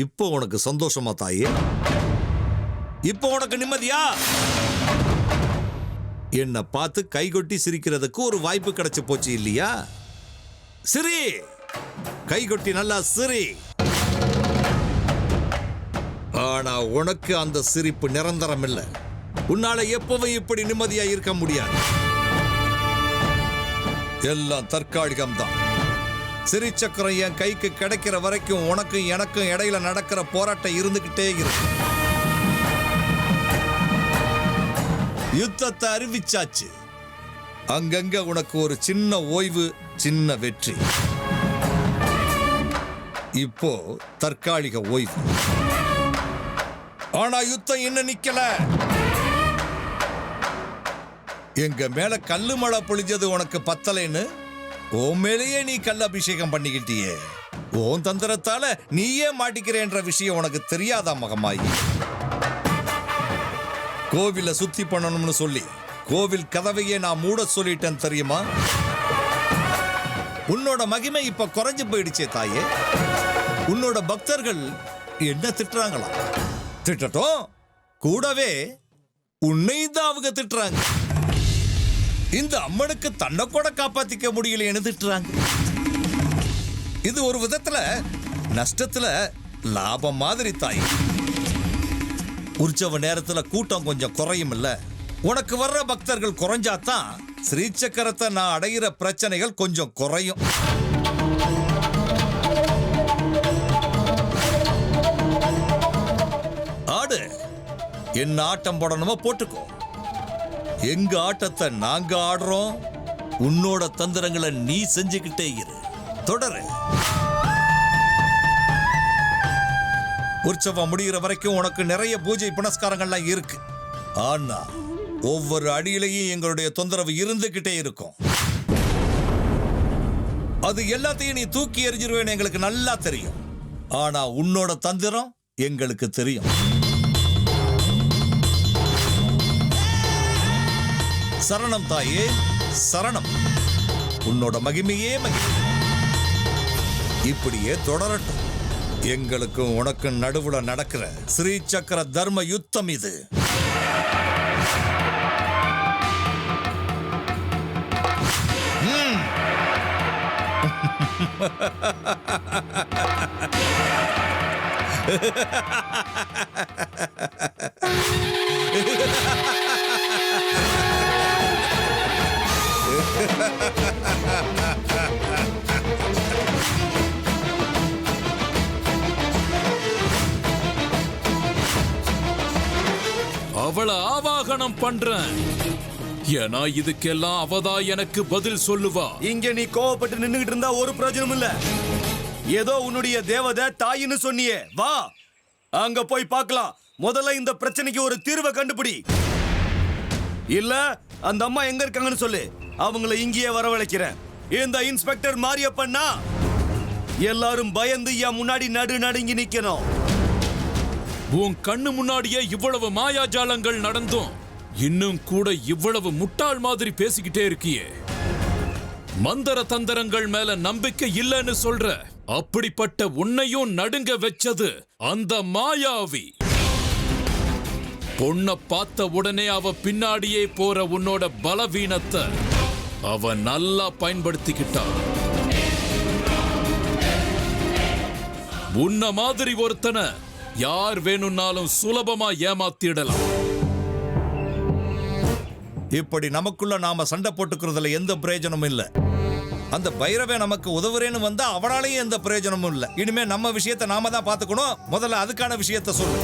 இப்போ உனக்கு சந்தோஷமா தாயே? இப்போ உனக்கு நிம்மதியா? என்ன பார்த்து கைகொட்டி சிரிக்கிறதுக்கு ஒரு வாய்ப்பு கிடைச்சு போச்சு இல்லையா? சிரி, கைகொட்டி நல்லா சிரி. ஆனா உனக்கு அந்த சிரிப்பு நிரந்தரம் இல்லை. உன்னால எப்பவும் இப்படி நிம்மதியா இருக்க முடியாது. எல்லாம் தற்காலிகம் தான். சிரி சக்கரம் என் கைக்கு கிடைக்கிற வரைக்கும் உனக்கும் எனக்கும் இடையில நடக்கிற போராட்டம் இருந்துகிட்டே இருக்கு. யுத்தத்தை அறிவிச்சாச்சு. அங்கங்க உனக்கு ஒரு சின்ன ஓய்வு, சின்ன வெற்றி. இப்போ தற்காலிக ஓய்வு. ஆனா யுத்தம் இன்னும் நிக்கல. எங்க மேல கல்லு மழை பொழிஞ்சது உனக்கு பத்தலைன்னு உன் மேலேயே நீ கல் அபிஷேகம் பண்ணிக்கிட்டியே. உன் தந்திரத்தால நீயே மாட்டிக்கிறேன்ற விஷயம் உனக்கு தெரியாதா மகமாயி? கோவில சுத்தி பண்ணணும்னு சொல்லி கோவில் கதவையே நான் மூட சொல்லிட்டேன் தெரியுமா? உன்னோட மகிமை இப்ப குறைஞ்சு போயிடுச்சே தாயே. உன்னோட பக்தர்கள் என்ன திட்டுறாங்களா? திட்டட்டும். கூடவே உன்னை தான் அவங்க திட்டுறாங்க. இந்த அம்மனுக்கு தன்னை கூட காப்பாத்திக்க முடியலைன்னு திட்டுறாங்க. இது ஒரு விதத்துல நஷ்டத்துல லாபம் மாதிரி தாய். உற்சவ நேரத்துல கூட்டம் கொஞ்சம் குறையும் இல்ல. உனக்கு வர்ற பக்தர்கள் குறைஞ்சாதான் ஸ்ரீசக்கரத்தை நான் அடைகிற பிரச்சனைகள் கொஞ்சம் குறையும். ஆடு, என்ன ஆட்டம் போடணுமோ போட்டுக்கோ. எங்க ஆட்டத்தை நாங்க ஆடுறோம். உன்னோட தந்திரங்களை நீ செஞ்சுக்கிட்டே இரு. தொடரு. உற்சவம் முடிகிற வரைக்கும் உனக்கு நிறைய பூஜை புனஸ்காரங்கள்லாம் இருக்கு. ஆனா ஒவ்வொரு அடியிலையும் எங்களுடைய தொந்தரவு இருந்துகிட்டே இருக்கும். அது எல்லாத்தையும் நீ தூக்கி எறிஞ்சிருவேன்னு எங்களுக்கு நல்லா தெரியும். ஆனா உன்னோட தந்திரம் எங்களுக்கு தெரியும். சரணம் தாயே, சரணம். உன்னோட மகிமையே மகிமை. இப்படியே தொடரட்டும். எங்களுக்கும் உனக்கு நடுவுல நடக்கிற ஸ்ரீ சக்கர தர்ம யுத்தம் இது. அவளை ஆவாகனம் பண்றேன். ஏன்னா இதுக்கெல்லாம் அவதான் எனக்கு பதில் சொல்லுவா. இங்க நீ கோவப்பட்டு நின்னுகிட்டு இருந்தா ஒரு பிரயோஜனம் இல்ல. ஏதோ உன்னுடைய தேவதை தாயின்னு சொன்னியே, வா அங்க போய் பார்க்கலாம். முதல்ல இந்த பிரச்சனைக்கு ஒரு தீர்வை கண்டுபிடி. இல்ல அந்த அம்மா எங்க இருக்காங்கன்னு சொல்லு. அவங்கள இங்கேயே வரவழைக்கிறேன். இந்த இன்ஸ்பெக்டர் மாரியப்பன்னா எல்லாரும் பயந்து என் முன்னாடி நடுங்கி நிக்கணும். உன் கண்ணு முன்னாடியே இவ்வளவு மாயாஜாலங்கள் நடந்தும் இன்னும் கூட இவ்வளவு முட்டாள் மாதிரி பேசிக்கிட்டே இருக்கியே. மந்திர தந்திரங்கள் மேல நம்பிக்கை இல்லைன்னு சொல்ற. அப்படிப்பட்ட உன்னையும் நடுங்க வச்சது அந்த மாயாவி. பொண்ண பார்த்த உடனே அவ பின்னாடியே போற உன்னோட பலவீனத்தை அவ நல்லா பயன்படுத்திக்கிட்டா. உன்ன மாதிரி ஒருத்தனை யார் வேணும்னாலும் சுலபமா ஏமாத்திடலாம். இப்படி நமக்குள்ள நாம சண்டை போட்டுக்கிறதுல எந்த பிரயோஜனமும் இல்ல. அந்த பைரவே நமக்கு உதவுறேன்னு வந்தா அவனாலேயும் எந்த பிரயோஜனமும் இல்ல. இனிமே நம்ம விஷயத்தை நாம தான் பாத்துக்கணும். முதல்ல அதுக்கான விஷயத்தை சொல்லு.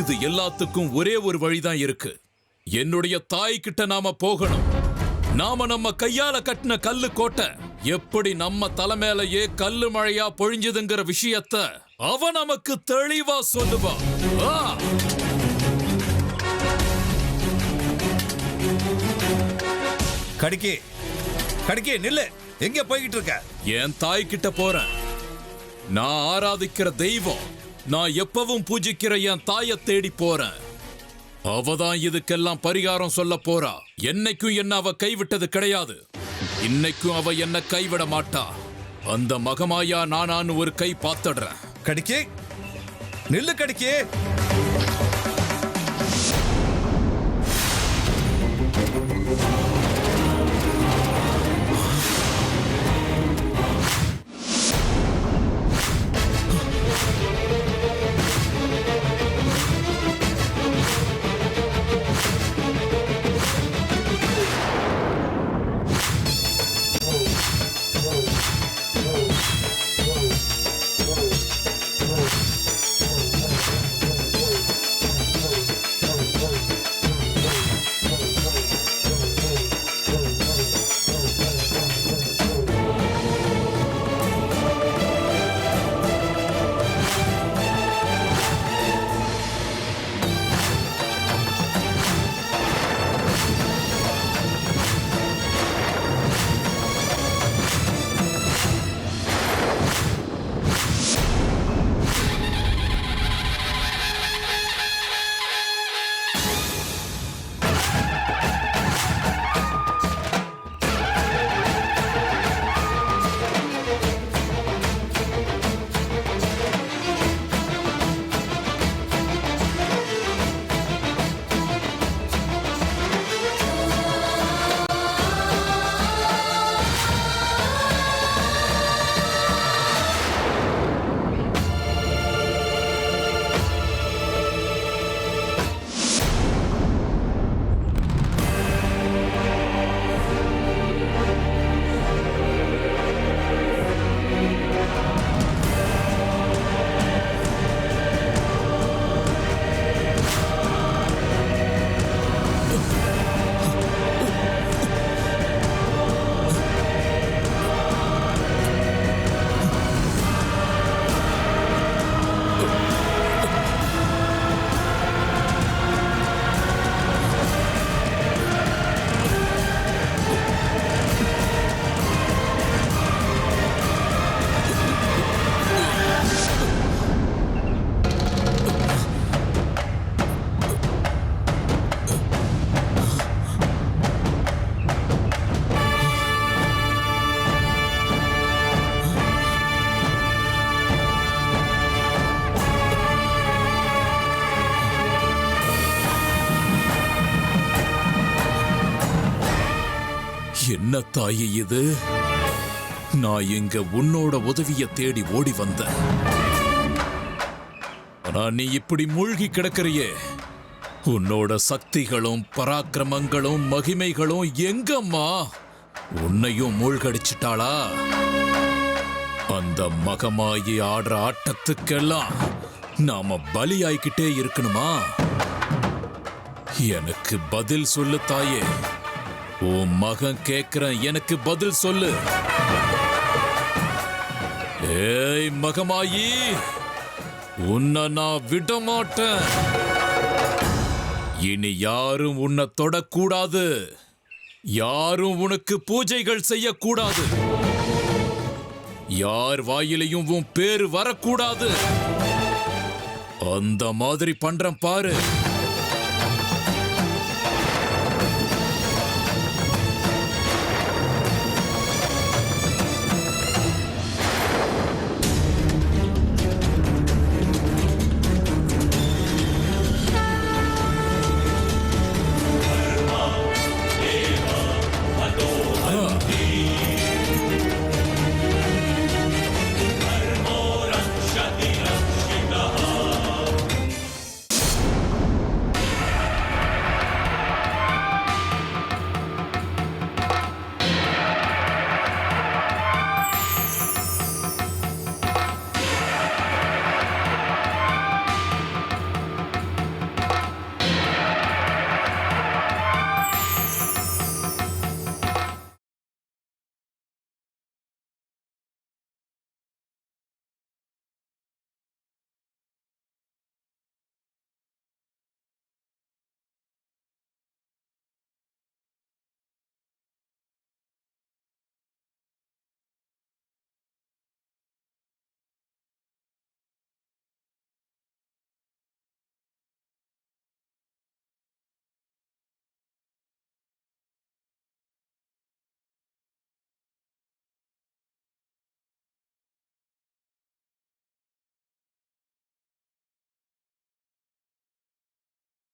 இது எல்லாத்துக்கும் ஒரே ஒரு வழிதான் இருக்கு. என்னுடைய தாய் கிட்ட நாம போகணும். நாம நம்ம கையால கட்டின கல்லு கோட்டை எப்படி நம்ம தலைமையிலேயே கல்லு மழையா பொழிஞ்சதுங்கிற விஷயத்தை அவ நமக்கு தெளிவா சொல்லுவா. கடிக்கே கடிக்கே நில்லு. எங்க போய்கிட்டு இருக்க? என் தாய் கிட்ட போறேன். நான் ஆராதிக்கிற தெய்வம், நான் எப்பவும் பூஜிக்கிற என் தாயை தேடி போறேன். அவதான் இதுக்கெல்லாம் பரிகாரம் சொல்ல போறா. என்னைக்கும் என்ன அவ கைவிட்டது கிடையாது. இன்னைக்கும் அவ என்ன கைவிட மாட்டா. அந்த மகமாயா நானான்னு ஒரு கை பாத்துடுறேன். கடிக்கே நில்லு கடிக்கே. என்ன தாயே இது? நான் இங்க உன்னோட உதவிய தேடி ஓடி வந்தேன். ஆனா நீ இப்படி மூழ்கி கிடக்கறியே, உன்னோட சக்திகளும் பராக்கிரமங்களும் மகிமைகளும் எங்கம்மா? உன்னையும் மூழ்கடிச்சிட்டாளா? அந்த மகமாயி ஆடுற ஆட்டத்துக்கெல்லாம் நாம பலியாய்கிட்டே இருக்கணுமா? எனக்கு பதில் சொல்லு தாயே. உன் மகன் கேக்குறேன், எனக்கு பதில் சொல்லு. ஏய் மகமாயி, உன்னை நான் விட மாட்டேன். இனி யாரும் உன்னை தொடக்கூடாது. யாரும் உனக்கு பூஜைகள் செய்யக்கூடாது. யார் வாயிலையும் உன் பேரு வரக்கூடாது. அந்த மாதிரி பண்றேன் பாரு.